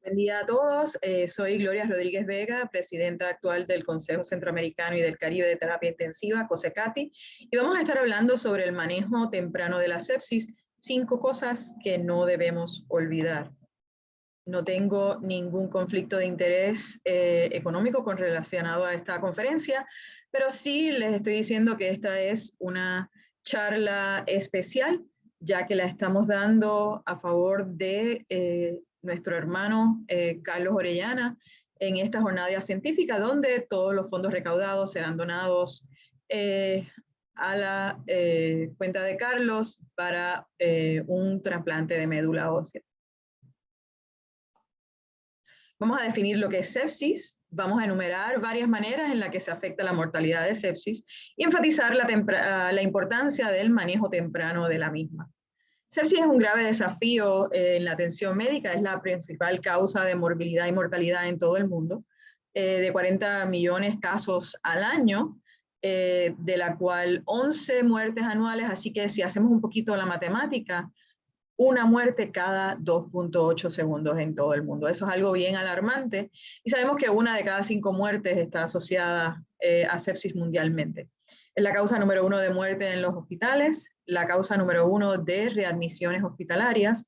Buen día a todos. Soy Gloria Rodríguez Vega, presidenta actual del Consejo Centroamericano y del Caribe de Terapia Intensiva, COSECATI, y vamos a estar hablando sobre el manejo temprano de la sepsis, 5 cosas que no debemos olvidar. No tengo ningún conflicto de interés económico relacionado a esta conferencia, pero sí les estoy diciendo que esta es una charla especial, ya que la estamos dando a favor de nuestro hermano Carlos Orellana en esta jornada científica, donde todos los fondos recaudados serán donados a la cuenta de Carlos para un trasplante de médula ósea. Vamos a definir lo que es sepsis, vamos a enumerar varias maneras en las que se afecta la mortalidad de sepsis y enfatizar la importancia del manejo temprano de la misma. Sepsis es un grave desafío en la atención médica, es la principal causa de morbilidad y mortalidad en todo el mundo, de 40 millones de casos al año, de la cual 11 muertes anuales, así que si hacemos un poquito la matemática, una muerte cada 2.8 segundos en todo el mundo. Eso es algo bien alarmante y sabemos que 1 de cada 5 muertes está asociada a sepsis mundialmente. Es la causa número 1 de muerte en los hospitales, la causa número 1 de readmisiones hospitalarias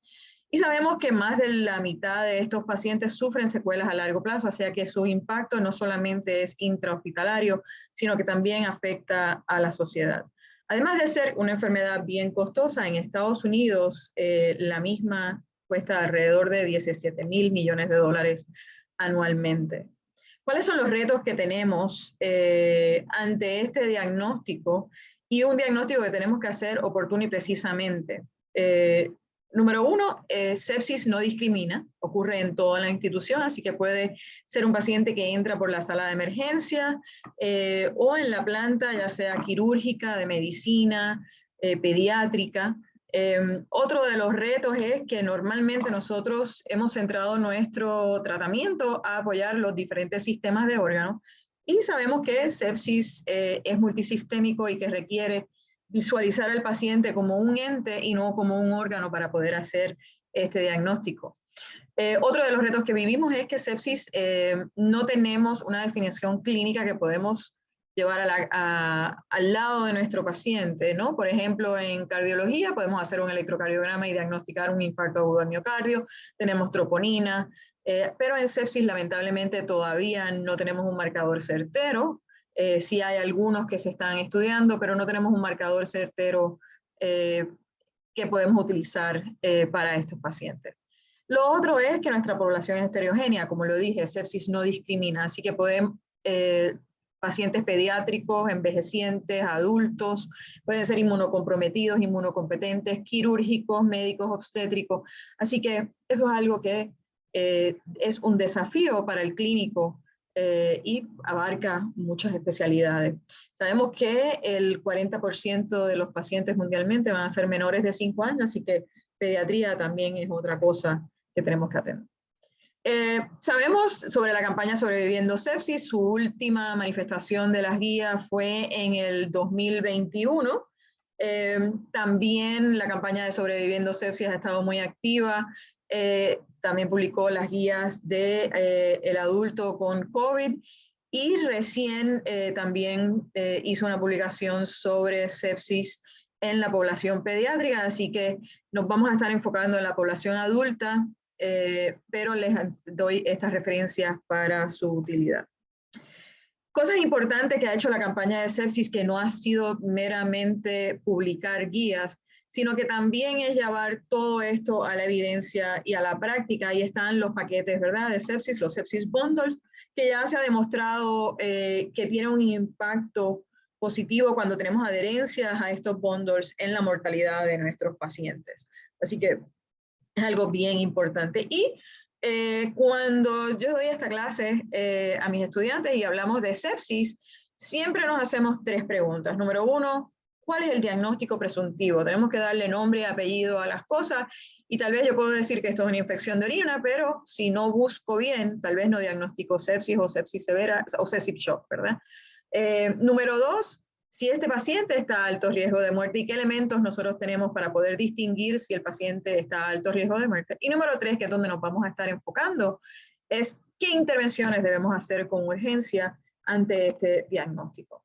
y sabemos que más de la mitad de estos pacientes sufren secuelas a largo plazo, o sea que su impacto no solamente es intrahospitalario, sino que también afecta a la sociedad. Además de ser una enfermedad bien costosa, en Estados Unidos la misma cuesta alrededor de 17.000 millones de dólares anualmente. ¿Cuáles son los retos que tenemos ante este diagnóstico? Y un diagnóstico que tenemos que hacer oportuno y precisamente. Número 1, sepsis no discrimina, ocurre en toda la institución, así que puede ser un paciente que entra por la sala de emergencia o en la planta, ya sea quirúrgica, de medicina, pediátrica. Otro de los retos es que normalmente nosotros hemos centrado nuestro tratamiento a apoyar los diferentes sistemas de órganos y sabemos que sepsis es multisistémico y que requiere visualizar al paciente como un ente y no como un órgano para poder hacer este diagnóstico. Otro de los retos que vivimos es que sepsis no tenemos una definición clínica que podemos llevar al lado de nuestro paciente, ¿no? Por ejemplo, en cardiología podemos hacer un electrocardiograma y diagnosticar un infarto agudo al miocardio, tenemos troponina, pero en sepsis lamentablemente todavía no tenemos un marcador certero. Sí hay algunos que se están estudiando, pero no tenemos un marcador certero que podemos utilizar para estos pacientes. Lo otro es que nuestra población es heterogénea, como lo dije, sepsis no discrimina, así que podemos, pacientes pediátricos, envejecientes, adultos, pueden ser inmunocomprometidos, inmunocompetentes, quirúrgicos, médicos obstétricos, así que eso es algo que es un desafío para el clínico y abarca muchas especialidades. Sabemos que el 40% de los pacientes mundialmente van a ser menores de 5 años, así que pediatría también es otra cosa que tenemos que atender. Sabemos sobre la campaña Sobreviviendo Sepsis, su última manifestación de las guías fue en el 2021. También la campaña de Sobreviviendo Sepsis ha estado muy activa. También publicó las guías de el adulto con COVID y recién también hizo una publicación sobre sepsis en la población pediátrica, así que nos vamos a estar enfocando en la población adulta, pero les doy estas referencias para su utilidad. Cosas importantes que ha hecho la campaña de sepsis, que no ha sido meramente publicar guías, sino que también es llevar todo esto a la evidencia y a la práctica. Ahí están los paquetes, ¿verdad?, de sepsis, los sepsis bundles, que ya se ha demostrado que tienen un impacto positivo cuando tenemos adherencias a estos bundles en la mortalidad de nuestros pacientes. Así que es algo bien importante. Y cuando yo doy esta clase a mis estudiantes y hablamos de sepsis, siempre nos hacemos 3 preguntas. Número 1, ¿cuál es el diagnóstico presuntivo? Tenemos que darle nombre y apellido a las cosas y tal vez yo puedo decir que esto es una infección de orina, pero si no busco bien, tal vez no diagnostico sepsis o sepsis severa o sepsis shock, ¿verdad? Número 2, si este paciente está a alto riesgo de muerte y qué elementos nosotros tenemos para poder distinguir si el paciente está a alto riesgo de muerte. Y número 3, que es donde nos vamos a estar enfocando, es qué intervenciones debemos hacer con urgencia ante este diagnóstico.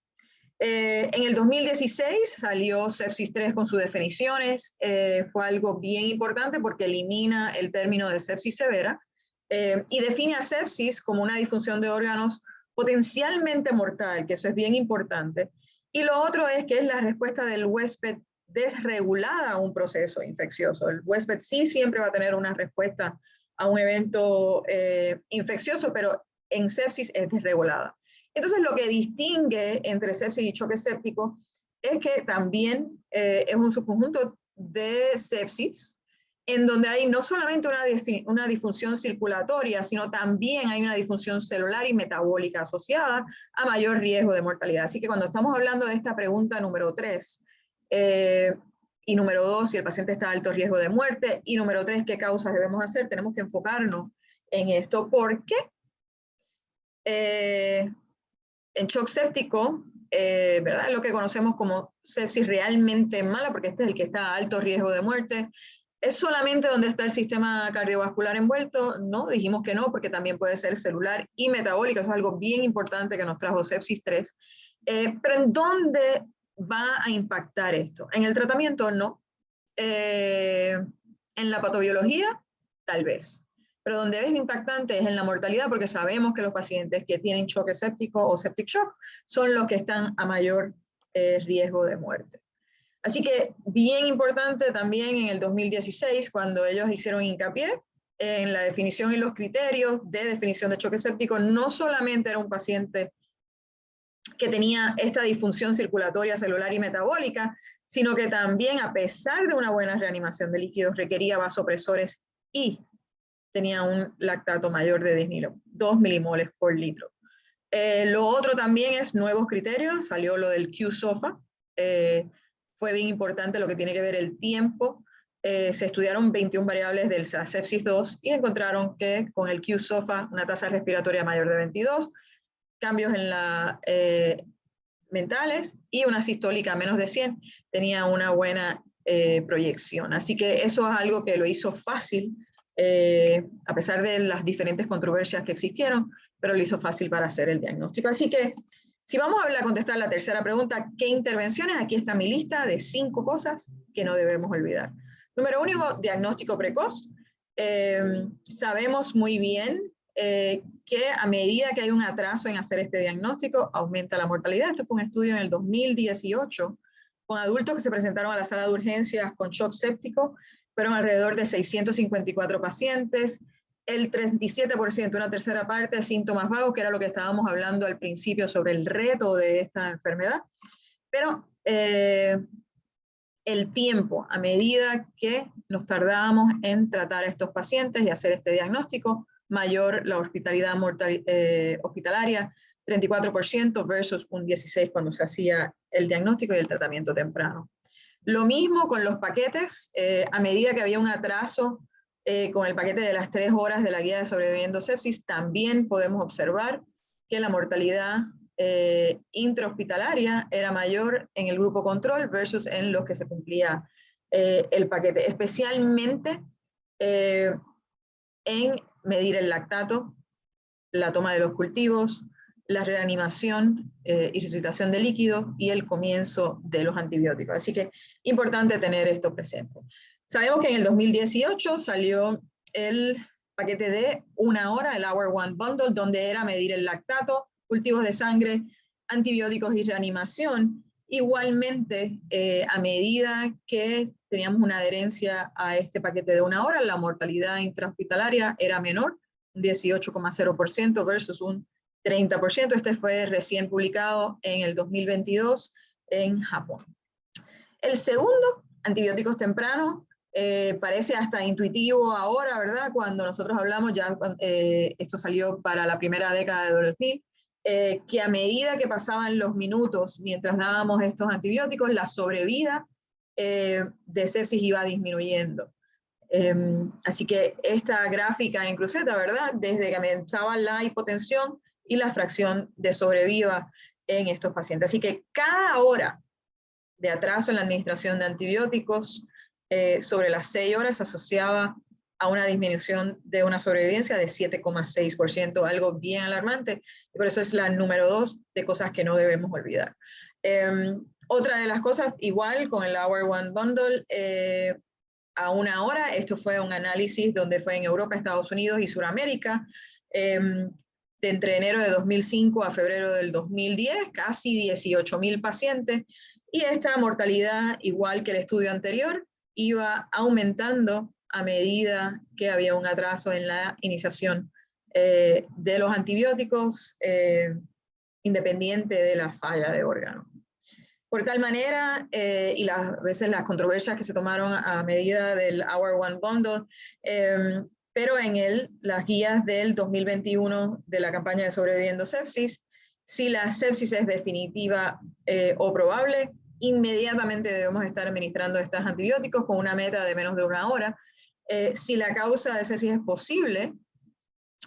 En el 2016 salió Sepsis 3 con sus definiciones, fue algo bien importante porque elimina el término de sepsis severa y define a sepsis como una disfunción de órganos potencialmente mortal, que eso es bien importante. Y lo otro es que es la respuesta del huésped desregulada a un proceso infeccioso. El huésped sí siempre va a tener una respuesta a un evento infeccioso, pero en sepsis es desregulada. Entonces, lo que distingue entre sepsis y choque séptico es que también es un subconjunto de sepsis, en donde hay no solamente una disfunción circulatoria, sino también hay una disfunción celular y metabólica asociada a mayor riesgo de mortalidad. Así que cuando estamos hablando de esta pregunta número 3, y número 2, si el paciente está a alto riesgo de muerte, y número 3, qué causas debemos hacer, tenemos que enfocarnos en esto. ¿Por qué? En shock séptico, ¿verdad? Lo que conocemos como sepsis realmente mala, porque este es el que está a alto riesgo de muerte. ¿Es solamente donde está el sistema cardiovascular envuelto? No, dijimos que no, porque también puede ser celular y metabólica. Eso es algo bien importante que nos trajo sepsis 3. Pero ¿en dónde va a impactar esto? En el tratamiento, no. En la patobiología, tal vez. Pero donde es impactante es en la mortalidad, porque sabemos que los pacientes que tienen choque séptico o septic shock son los que están a mayor riesgo de muerte. Así que bien importante también en el 2016, cuando ellos hicieron hincapié en la definición y los criterios de definición de choque séptico, no solamente era un paciente que tenía esta disfunción circulatoria, celular y metabólica, sino que también, a pesar de una buena reanimación de líquidos, requería vasopresores y tenía un lactato mayor de 2 milimoles por litro. Lo otro también es nuevos criterios, salió lo del Q-SOFA, fue bien importante lo que tiene que ver el tiempo. Se estudiaron 21 variables del sepsis 2 y encontraron que con el Q-SOFA una tasa respiratoria mayor de 22, cambios en la mentales y una sistólica menos de 100, tenía una buena proyección. Así que eso es algo que lo hizo fácil, a pesar de las diferentes controversias que existieron, pero lo hizo fácil para hacer el diagnóstico. Así que, si vamos a contestar la tercera pregunta, ¿qué intervenciones? Aquí está mi lista de 5 cosas que no debemos olvidar. Número 1, diagnóstico precoz. Sabemos muy bien que a medida que hay un atraso en hacer este diagnóstico, aumenta la mortalidad. Este fue un estudio en el 2018 con adultos que se presentaron a la sala de urgencias con shock séptico. Fueron alrededor de 654 pacientes, el 37%, una tercera parte de síntomas vagos, que era lo que estábamos hablando al principio sobre el reto de esta enfermedad. Pero el tiempo, a medida que nos tardábamos en tratar a estos pacientes y hacer este diagnóstico, mayor la hospitalidad hospitalaria, 34% versus un 16% cuando se hacía el diagnóstico y el tratamiento temprano. Lo mismo con los paquetes, a medida que había un atraso con el paquete de las 3 horas de la guía de sobreviviendo sepsis, también podemos observar que la mortalidad intrahospitalaria era mayor en el grupo control versus en los que se cumplía el paquete, especialmente en medir el lactato, la toma de los cultivos, la reanimación y resucitación de líquido y el comienzo de los antibióticos. Así que importante tener esto presente. Sabemos que en el 2018 salió el paquete de 1 hora, el Hour One Bundle, donde era medir el lactato, cultivos de sangre, antibióticos y reanimación. Igualmente, a medida que teníamos una adherencia a este paquete de 1 hora, la mortalidad intrahospitalaria era menor, 18,0% versus un 30%. Este fue recién publicado en el 2022 en Japón. El segundo, antibióticos tempranos, parece hasta intuitivo ahora, ¿verdad? Cuando nosotros hablamos, ya esto salió para la primera década de 2000, que a medida que pasaban los minutos mientras dábamos estos antibióticos, la sobrevida de sepsis iba disminuyendo. Así que esta gráfica en cruceta, ¿verdad? Desde que comenzaba la hipotensión y la fracción de sobrevida en estos pacientes. Así que cada hora de atraso en la administración de antibióticos sobre las 6 horas se asociaba a una disminución de una sobrevivencia de 7,6%, algo bien alarmante, y por eso es la número 2 de cosas que no debemos olvidar. Otra de las cosas, igual con el Hour One Bundle, a una hora, esto fue un análisis donde fue en Europa, Estados Unidos y Sudamérica, de entre enero de 2005 a febrero del 2010, casi 18.000 pacientes, y esta mortalidad, igual que el estudio anterior, iba aumentando a medida que había un atraso en la iniciación de los antibióticos, independiente de la falla de órgano. Por tal manera, y a veces las controversias que se tomaron a medida del Hour One Bundle, pero en las guías del 2021 de la campaña de Sobreviviendo Sepsis, si la sepsis es definitiva o probable, inmediatamente debemos estar administrando estos antibióticos con una meta de menos de una hora. Si la causa de sepsis es posible,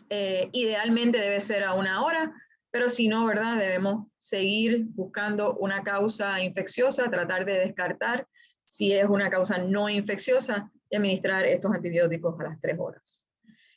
idealmente debe ser a una hora, pero si no, ¿verdad? Debemos seguir buscando una causa infecciosa, tratar de descartar si es una causa no infecciosa y administrar estos antibióticos a las 3 horas.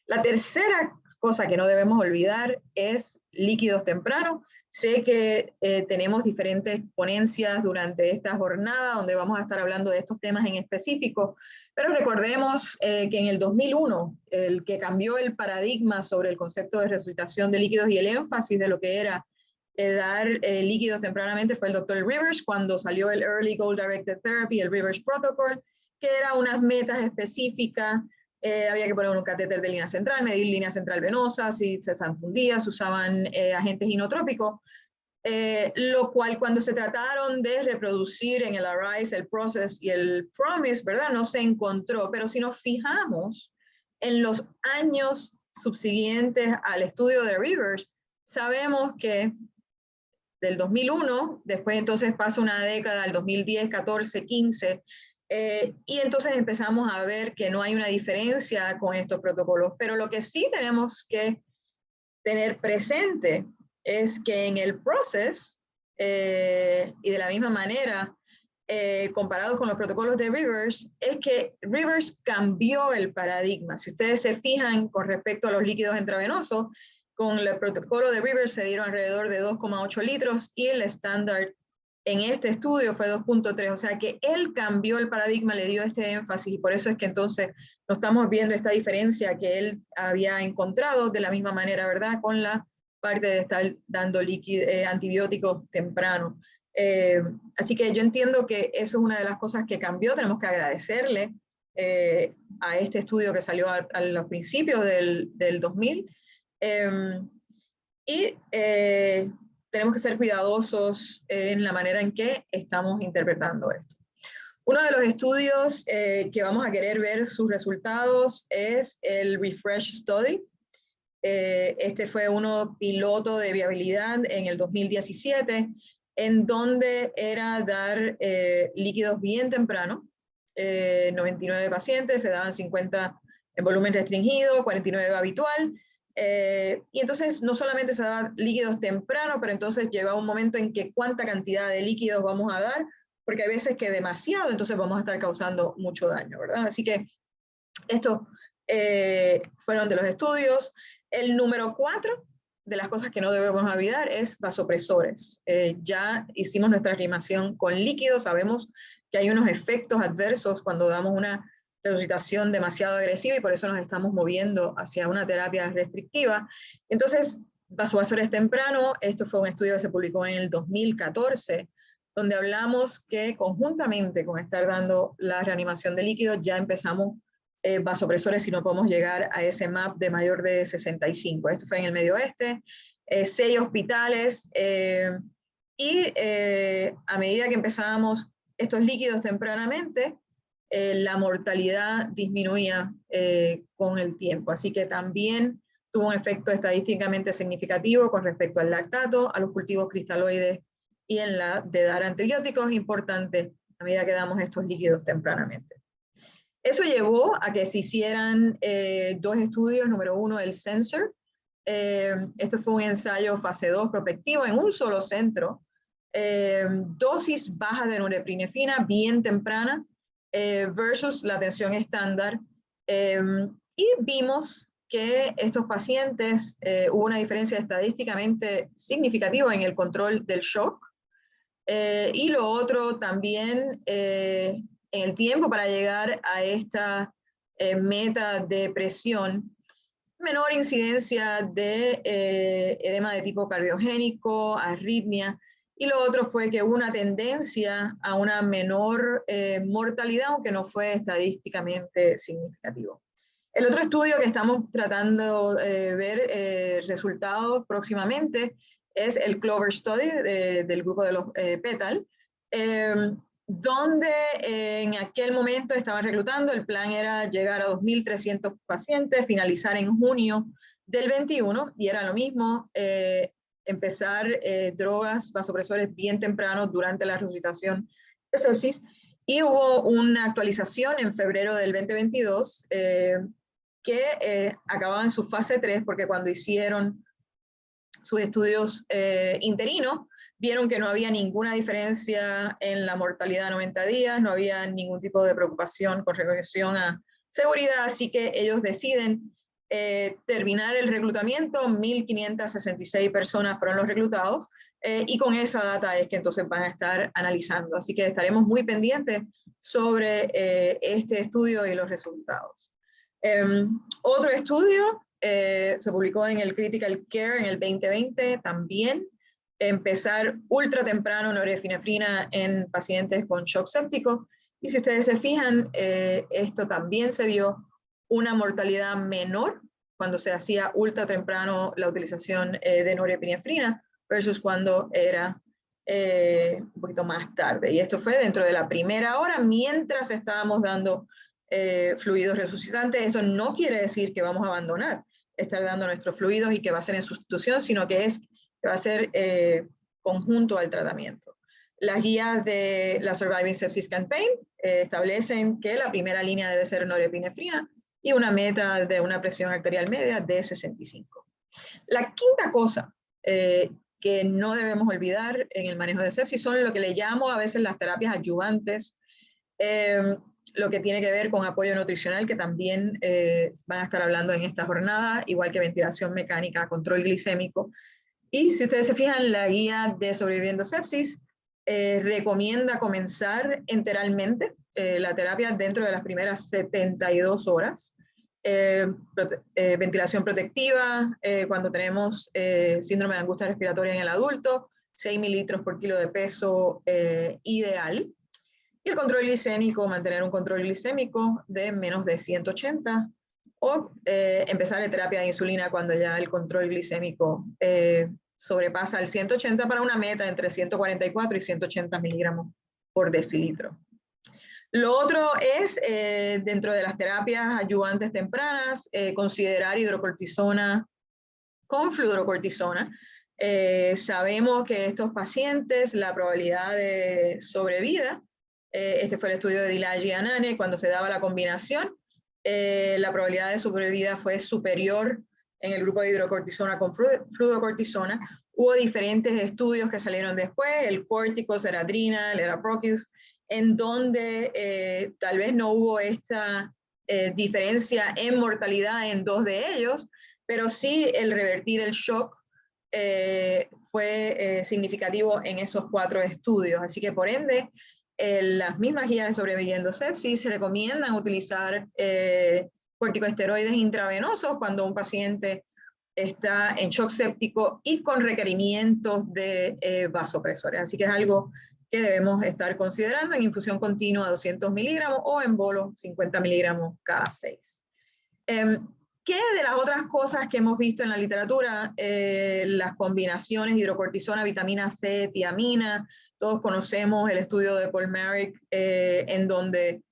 La tercera cosa que no debemos olvidar es líquidos tempranos. Sé que tenemos diferentes ponencias durante esta jornada donde vamos a estar hablando de estos temas en específico, pero recordemos que en el 2001, el que cambió el paradigma sobre el concepto de resucitación de líquidos y el énfasis de lo que era dar líquidos tempranamente fue el Dr. Rivers, cuando salió el Early Goal Directed Therapy, el Rivers Protocol, que era unas metas específicas. Había que poner un catéter de línea central, medir línea central venosa, si se sanfundía, se usaban agentes inotrópicos, lo cual cuando se trataron de reproducir en el ARISE, el PROCESS y el PROMISE, ¿verdad? No se encontró, pero si nos fijamos en los años subsiguientes al estudio de Rivers, sabemos que del 2001, después entonces pasa una década, el 2010, 14, 15, y entonces empezamos a ver que no hay una diferencia con estos protocolos, pero lo que sí tenemos que tener presente es que en el PROCESS, y de la misma manera, comparado con los protocolos de Rivers, es que Rivers cambió el paradigma. Si ustedes se fijan con respecto a los líquidos intravenosos, con el protocolo de Rivers se dieron alrededor de 2,8 litros y el estándar en este estudio fue 2,3, o sea que él cambió el paradigma, le dio este énfasis y por eso es que entonces no estamos viendo esta diferencia que él había encontrado de la misma manera, ¿verdad? Con la parte de estar dando antibióticos temprano. Así que yo entiendo que eso es una de las cosas que cambió, tenemos que agradecerle a este estudio que salió a los principios del 2000. Tenemos que ser cuidadosos en la manera en que estamos interpretando esto. Uno de los estudios que vamos a querer ver sus resultados es el Refresh Study. Este fue uno piloto de viabilidad en el 2017, en donde era dar líquidos bien temprano, 99 pacientes, se daban 50 en volumen restringido, 49 habitual, y entonces no solamente se daban líquidos temprano, pero entonces llegaba un momento en que cuánta cantidad de líquidos vamos a dar, porque hay veces que demasiado, entonces vamos a estar causando mucho daño, ¿verdad? Así que estos fueron de los estudios. El número 4 de las cosas que no debemos olvidar es vasopresores. Ya hicimos nuestra reanimación con líquidos, sabemos que hay unos efectos adversos cuando damos una resucitación demasiado agresiva y por eso nos estamos moviendo hacia una terapia restrictiva. Entonces, vasopresores temprano, esto fue un estudio que se publicó en el 2014, donde hablamos que conjuntamente con estar dando la reanimación de líquidos ya empezamos vasopresores si no podemos llegar a ese MAP de mayor de 65. Esto fue en el Medio Oeste, 6 hospitales, y a medida que empezábamos estos líquidos tempranamente, la mortalidad disminuía con el tiempo. Así que también tuvo un efecto estadísticamente significativo con respecto al lactato, a los cultivos cristaloides y en la de dar antibióticos, importante a medida que damos estos líquidos tempranamente. Eso llevó a que se hicieran 2 estudios, número 1 el SENSOR, Esto fue un ensayo fase 2 prospectivo en un solo centro, dosis baja de norepinefrina bien temprana versus la atención estándar, y vimos que estos pacientes hubo una diferencia estadísticamente significativa en el control del shock, y lo otro también en el tiempo para llegar a esta meta de presión, menor incidencia de edema de tipo cardiogénico, arritmia, y lo otro fue que hubo una tendencia a una menor mortalidad, aunque no fue estadísticamente significativo. El otro estudio que estamos tratando de ver resultados próximamente es el Clover Study del grupo de los PETAL, donde en aquel momento estaban reclutando, el plan era llegar a 2.300 pacientes, finalizar en junio del 21, y era lo mismo, empezar drogas vasopresores bien temprano durante la resucitación de sepsis, y hubo una actualización en febrero del 2022 que acababa en su fase 3, porque cuando hicieron sus estudios interinos, vieron que no había ninguna diferencia en la mortalidad a 90 días, no había ningún tipo de preocupación con relación a seguridad, así que ellos deciden terminar el reclutamiento. 1.566 personas fueron los reclutados, y con esa data es que entonces van a estar analizando. Así que estaremos muy pendientes sobre este estudio y los resultados. Otro estudio se publicó en el Critical Care en el 2020 también, empezar ultra temprano norepinefrina en pacientes con shock séptico, y si ustedes se fijan, esto también se vio una mortalidad menor cuando se hacía ultra temprano la utilización de norepinefrina versus cuando era un poquito más tarde, y esto fue dentro de la primera hora mientras estábamos dando fluidos resucitantes. Esto no quiere decir que vamos a abandonar estar dando nuestros fluidos y que va a ser en sustitución, sino que va a ser conjunto al tratamiento. Las guías de la Surviving Sepsis Campaign establecen que la primera línea debe ser norepinefrina y una meta de una presión arterial media de 65. La quinta cosa que no debemos olvidar en el manejo de sepsis son lo que le llamo a veces las terapias adyuvantes, lo que tiene que ver con apoyo nutricional, que también van a estar hablando en esta jornada, igual que ventilación mecánica, control glicémico. Y si ustedes se fijan, la guía de sobreviviendo sepsis recomienda comenzar enteralmente la terapia dentro de las primeras 72 horas. Ventilación protectiva, cuando tenemos síndrome de angustia respiratoria en el adulto, 6 mililitros por kilo de peso ideal. Y el control glicémico, mantener un control glicémico de menos de 180, o empezar la terapia de insulina cuando ya el control glicémico sobrepasa el 180 para una meta entre 144 y 180 miligramos por decilitro. Lo otro es, dentro de las terapias ayudantes tempranas, considerar hidrocortisona con fluorocortisona. Sabemos que estos pacientes, la probabilidad de sobrevida, este fue el estudio de Dilagi y Anane, cuando se daba la combinación, la probabilidad de sobrevida fue superior en el grupo de hidrocortisona con fluorocortisona. Hubo diferentes estudios que salieron después, el Corticos, Eradrina, el Eraprochus, en donde tal vez no hubo esta diferencia en mortalidad en 2 de ellos, pero sí el revertir el shock fue significativo en esos 4 estudios. Así que por ende, las mismas guías de sobreviviendo sepsis recomiendan utilizar corticosteroides intravenosos cuando un paciente está en shock séptico y con requerimientos de vasopresores. Así que es algo que debemos estar considerando en infusión continua a 200 miligramos o en bolo 50 miligramos cada 6. ¿Qué de las otras cosas que hemos visto en la literatura? Las combinaciones hidrocortisona, vitamina C, tiamina. Todos conocemos el estudio de Paul Marik, en donde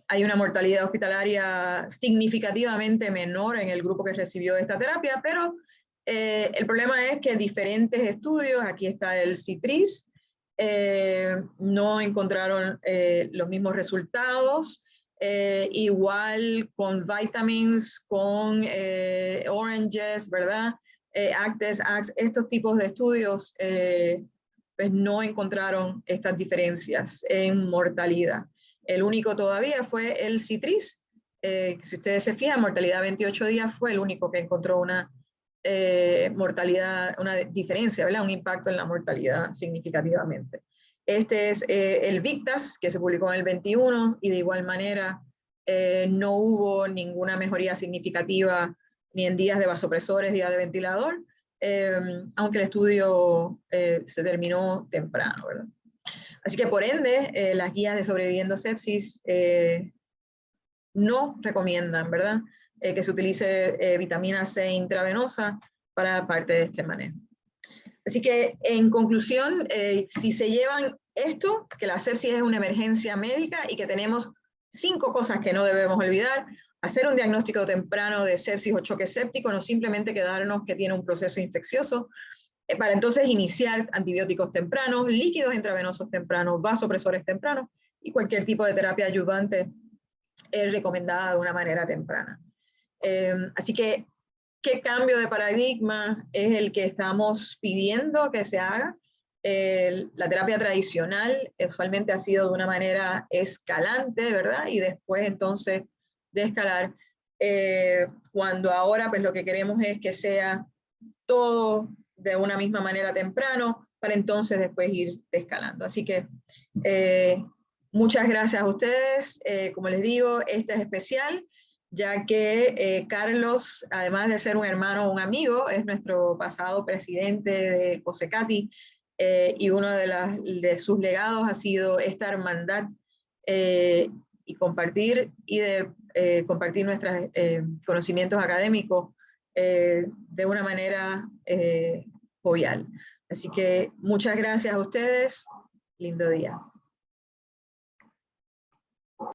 hay una mortalidad hospitalaria significativamente menor en el grupo que recibió esta terapia, pero el problema es que diferentes estudios, aquí está el CITRIS, no encontraron los mismos resultados. igual con vitamins, con oranges, ¿verdad? Actes, estos tipos de estudios pues no encontraron estas diferencias en mortalidad. El único todavía fue el Citris. Si ustedes se fijan, mortalidad 28 días fue el único que encontró una mortalidad, una diferencia, ¿verdad? Un impacto en la mortalidad significativamente. Este es el Victas, que se publicó en el 21, y de igual manera no hubo ninguna mejoría significativa ni en días de vasopresores, días de ventilador, aunque el estudio se terminó temprano, ¿verdad? Así que por ende, las guías de sobreviviendo sepsis no recomiendan, ¿verdad? Que se utilice vitamina C intravenosa para parte de este manejo. Así que, en conclusión, si se llevan esto, que la sepsis es una emergencia médica y que tenemos 5 cosas que no debemos olvidar: hacer un diagnóstico temprano de sepsis o choque séptico, no simplemente quedarnos que tiene un proceso infeccioso, para entonces iniciar antibióticos tempranos, líquidos intravenosos tempranos, vasopresores tempranos y cualquier tipo de terapia ayudante recomendada de una manera temprana. Así que, ¿qué cambio de paradigma es el que estamos pidiendo que se haga? La terapia tradicional usualmente ha sido de una manera escalante, ¿verdad? Y después entonces de escalar, cuando ahora pues lo que queremos es que sea todo de una misma manera temprano, para entonces después ir escalando. Así que muchas gracias a ustedes. Como les digo, este es especial, ya que Carlos, además de ser un hermano o un amigo, es nuestro pasado presidente de COSECATI, y uno de sus legados ha sido esta hermandad y compartir nuestros conocimientos académicos de una manera jovial. Así que muchas gracias a ustedes. Lindo día.